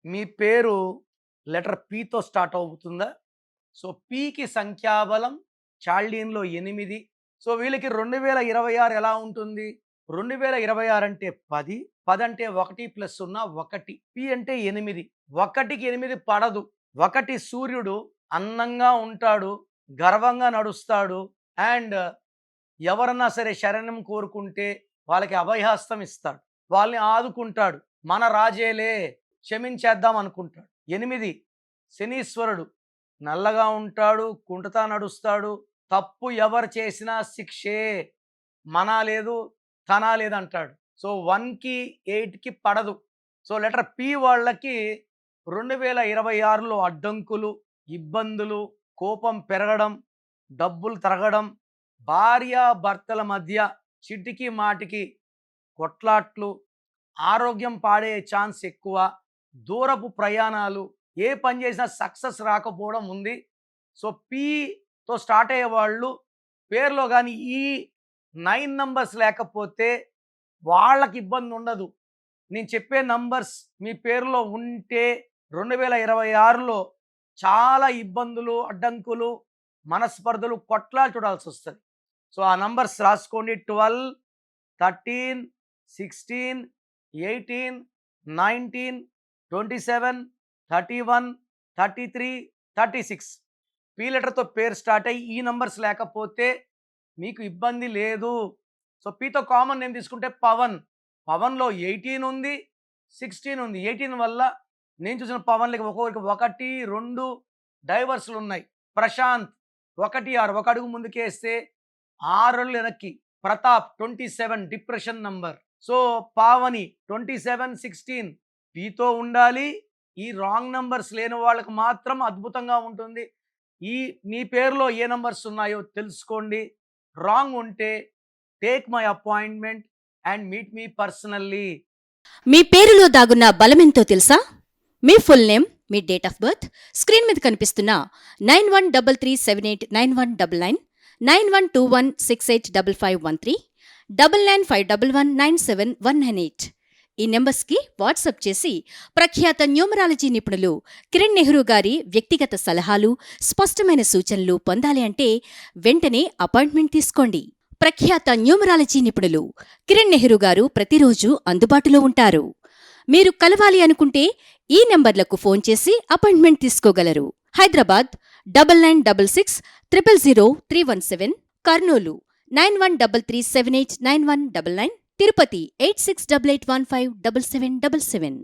మీ పేరు letter పితో start అవుతుందా? So, పికి సంఖ్యాబలం చాల్డీన్‌లో 8. సో, వీళ్ళకి 2026 ఎలా ఉంటుంది? 2026 అంటే 10, 10 అంటే 1 + 0 1. పి అంటే 8. 1కి 8 పడదు. 1 సూర్యుడు అందంగా ఉంటాడు, గర్వంగా నడుస్తాడు. అండ్ ఎవరన్నా సరే శరణం కోరుకుంటే వాళ్ళకి అభయహస్తం ఇస్తాడు. వాళ్ళని ఆదుకుంటాడు. మన రాజేలే క్షమించేద్దాం అనుకుంటాడు. 8 శనీశ్వరుడు నల్లగా ఉంటాడు, కుంటతా నడుస్తాడు. తప్పు ఎవరు చేసినా శిక్షే. మనా లేదు, తనా లేదంటాడు. సో, 1కి, 8కి పడదు. సో, లెటర్ పి వాళ్ళకి 2026లో అడ్డంకులు, ఇబ్బందులు, కోపం పెరగడం, డబ్బులు తరగడం, భార్యాభర్తల మధ్య చీటికి మాటికి కొట్లాట్లు, ఆరోగ్యం పాడే ఛాన్స్ ఎక్కువ, దూరపు ప్రయాణాలు, ఏ పని చేసినా సక్సెస్ రాకపోవడం ఉంది. సో, పితో స్టార్ట్ అయ్యేవాళ్ళు పేరులో గాని ఈ 9 నంబర్స్ లేకపోతే వాళ్ళకి ఇబ్బంది ఉండదు. నేను చెప్పే నంబర్స్ మీ పేరులో ఉంటే 2026లో చాలా ఇబ్బందులు, అడ్డంకులు, మనస్పర్ధలు, కొట్లాలు చూడాల్సొస్తది. సో, ఆ నంబర్స్ రాసుకోండి. 12, 13, 16, 18, 19, 27, 31, 33, 36. పి లెటర్‌తో పేరు స్టార్ట్ అయ్యి ఈ నంబర్స్ లేకపోతే మీకు ఇబ్బంది లేదు. సో, పితో కామన్ నేమ్ తీసుకుంటే పవన్. పవన్‌లో 18 ఉంది, 16 ఉంది. 18 వల్ల నేను చూసిన పవన్‌లకి ఒక్కొక్కరికి 1, 2 డైవర్స్‌లున్నాయి. ప్రశాంత్ 1, 6 ఒక అడుగు ముందుకేస్తే 6 అడుగులు వెనక్కి. Pratap 27 depression number. So, Pavani 27, 16 పితో ఉండాలి. ఈ రాంగ్ నంబర్స్ లేని వాళ్ళకి మాత్రం అద్భుతంగా ఉంటుంది. మీ పేరులో ఏ నంబర్స్ ఉన్నాయో తెలుసుకోండి. రాంగ్ ఉంటే take my appointment and meet me personally. మీ పేరులో దాగున్న బలమెంతో తెలుసా? మీ ఫుల్ నేమ్, మీ డేట్ ఆఫ్ బర్త్, స్క్రీన్ మీద కనిపిస్తున్న 9133789199, 9121685513, 9951197198 ఈ నెంబర్స్కి వాట్సాప్ చేసి ప్రఖ్యాత న్యూమరాలజీ నిపుణులు కిరణ్ నెహ్రూ గారి వ్యక్తిగత సలహాలు, స్పష్టమైన సూచనలు పొందాలి అంటే వెంటనే అపాయింట్మెంట్ తీసుకోండి. ప్రఖ్యాత న్యూమరాలజీ నిపుణులు కిరణ్ నెహ్రూ గారు ప్రతిరోజు అందుబాటులో ఉంటారు. మీరు కలవాలి అనుకుంటే ఈ నెంబర్లకు ఫోన్ చేసి అపాయింట్మెంట్ తీసుకోగలరు. హైదరాబాద్ 9966000317, కర్నూలు 9133789199, తిరుపతి 8688157777.